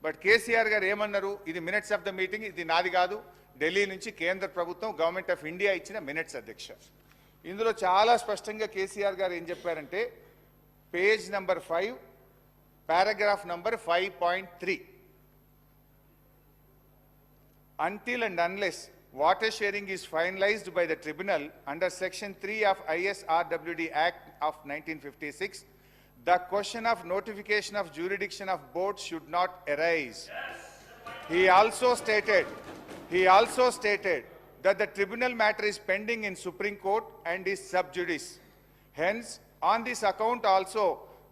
But KCR గారు ఏమన్నారు, ఇది మినిట్స్ ఆఫ్ ద మీటింగ్, ఇది నాది కాదు, ఢిల్లీ నుంచి కేంద్ర ప్రభుత్వం గవర్నమెంట్ ఆఫ్ ఇండియా ఇచ్చిన మినిట్స్ అధ్యక్ష. ఇందులో చాలా స్పష్టంగా కేసీఆర్ గారు ఏం చెప్పారంటే, page number 5 paragraph number 5.3, until and unless water sharing is finalized by the tribunal under section 3 of ISRWD Act of 1956, the question of notification of jurisdiction of boards should not arise. He also stated that the tribunal matter is pending in Supreme Court and is sub judice. Hence, on this account also,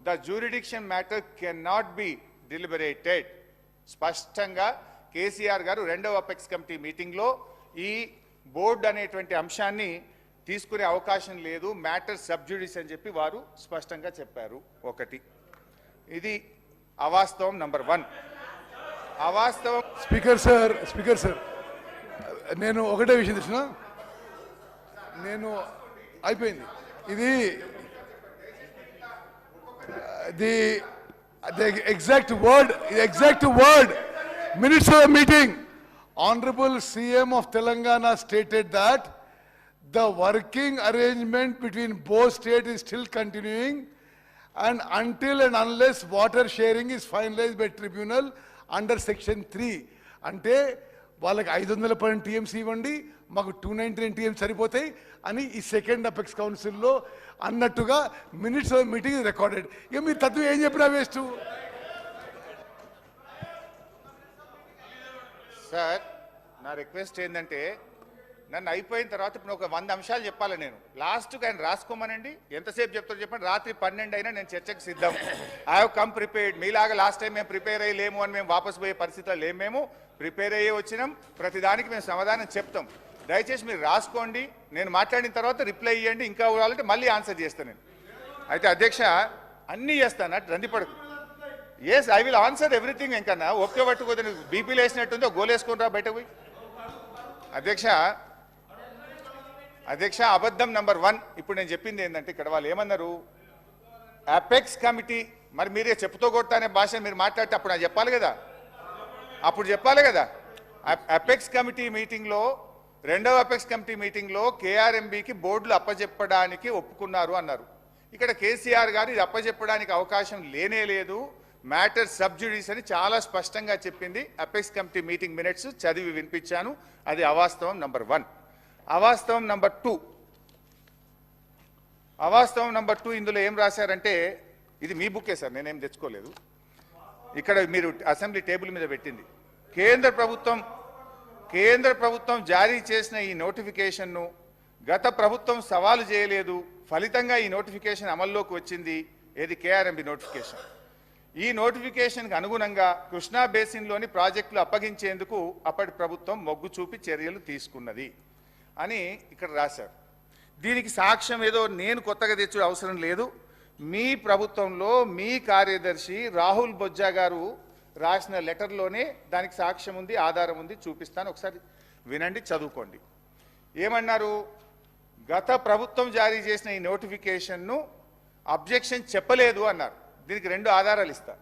the jurisdiction matter cannot be deliberated. స్పష్టంగా కేసీఆర్ గారు రెండవ apex committee మీటింగ్లో ఈ board అనేటువంటి అంశాన్ని తీసుకునే అవకాశం లేదు, మ్యాటర్ సబ్జుడిస్ అని చెప్పి వారు స్పష్టంగా చెప్పారు. ఒకటి ఇది అవాస్తవం నంబర్ 1. అవాస్తవం. స్పీకర్ సార్ నేను ఒకటే విషయం తెచ్చిన, నేను అయిపోయింది ఇది the exact word minutes of the meeting. Honorable CM of Telangana stated that the working arrangement between both states is still continuing, and until and unless water sharing is finalized by tribunal under section 3. అంటే వాళ్ళకి 512 TMC ఇవ్వండి, మాకు 299 TMC సరిపోతాయి అని ఈ second apex కౌన్సిల్లో అన్నట్టుగా minutes of meeting recorded. ఇక మీరు తత్వం ఏం చెప్పినా వేస్ట్. సార్, నా రిక్వెస్ట్ ఏంటంటే, నన్ను అయిపోయిన తర్వాత ఇప్పుడు ఒక 100 అంశాలు చెప్పాలి నేను. లాస్ట్కి ఆయన రాసుకోమనండి, ఎంతసేపు చెప్తారో చెప్పండి. రాత్రి 12 అయినా నేను చర్చకు సిద్ధం. I have come prepared. మీలాగా లాస్ట్ టైం మేము ప్రిపేర్ అయ్యలేము అని మేము వాపసు పోయే పరిస్థితిలో లేము. మేము ప్రిపేర్ అయ్యే వచ్చినాం, ప్రతిదానికి మేము సమాధానం చెప్తాం. దయచేసి మీరు రాసుకోండి, నేను మాట్లాడిన తర్వాత రిప్లై ఇవ్వండి. ఇంకా కావాలంటే మళ్ళీ ఆన్సర్ చేస్తాను నేను. అయితే అధ్యక్ష అన్నీ చేస్తాను, అటు రందిపడకు. Yes, I will answer everything. ఇంకన్నా ఒకే పట్టుకోదు, బీపీలు వేసినట్టుందో గోలేసుకొని రా బయటకు పోయి. అధ్యక్ష అబద్ధం నంబర్ 1. ఇప్పుడు నేను చెప్పింది ఏంటంటే, ఇక్కడ వాళ్ళు ఏమన్నారు, అపెక్స్ కమిటీ, మరి మీరే చెప్పుతో కొడతానే భాష మీరు మాట్లాడితే అప్పుడు నాకు చెప్పాలి కదా. అపెక్స్ కమిటీ మీటింగ్లో, రెండవ అపెక్స్ కమిటీ మీటింగ్లో కేఆర్ఎంబీకి బోర్డులు అప్పజెప్పడానికి ఒప్పుకున్నారు అన్నారు. ఇక్కడ కేసీఆర్ గారు ఇది అప్పజెప్పడానికి అవకాశం లేనే లేదు, మ్యాటర్ సబ్జుడిస్ అని చాలా స్పష్టంగా చెప్పింది. అపెక్స్ కమిటీ మీటింగ్ మినిట్స్ చదివి వినిపించాను. అది అవాస్తవం నంబర్ 1. అవాస్తవం నంబర్ 2, ఇందులో ఏం రాశారంటే, ఇది మీ బుక్కే సార్, నేనేం తెచ్చుకోలేదు. ఇక్కడ మీరు అసెంబ్లీ టేబుల్ మీద పెట్టింది. కేంద్ర ప్రభుత్వం జారీ చేసిన ఈ నోటిఫికేషన్ను గత ప్రభుత్వం సవాలు చేయలేదు, ఫలితంగా ఈ నోటిఫికేషన్ అమల్లోకి వచ్చింది. ఏది? KRMB notification. ఈ నోటిఫికేషన్కి అనుగుణంగా కృష్ణా బేసిన్లోని ప్రాజెక్టులు అప్పగించేందుకు అప్పటి ప్రభుత్వం మొగ్గు చూపి చర్యలు తీసుకున్నది అని ఇక్కడ రాశారు. దీనికి సాక్ష్యం ఏదో నేను కొత్తగా తెచ్చే అవసరం లేదు. మీ ప్రభుత్వంలో మీ కార్యదర్శి రాహుల్ బొజ్జా గారు రాసిన లెటర్లోనే దానికి సాక్ష్యం ఉంది, ఆధారం ఉంది, చూపిస్తాను. ఒకసారి వినండి, చదువుకోండి. ఏమన్నారు? గత ప్రభుత్వం జారీ చేసిన ఈ నోటిఫికేషన్ను అబ్జెక్షన్ చెప్పలేదు అన్నారు. దీనికి 2 ఆధారాలు ఇస్తా.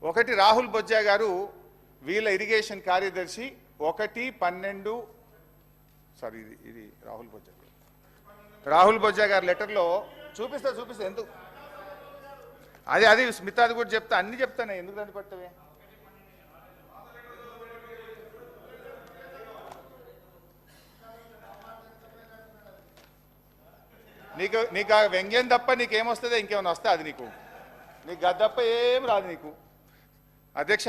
ఒకటి, రాహుల్ బొజ్జా గారు వీళ్ళ ఇరిగేషన్ కార్యదర్శి 1/12 సారీ ఇది రాహుల్ బొజ్జా గారి లెటర్లో చూపిస్తా ఎందుకు అది స్మితాది కూడా చెప్తా, అన్ని చెప్తానే, ఎందుకు దాన్ని పట్టవే. నీకు ఆ వ్యంగ్యం తప్ప నీకేమొస్తుందో ఇంకేమైనా వస్తే అది నీకు గద్దప్ప ఏం రాదు నీకు. అధ్యక్ష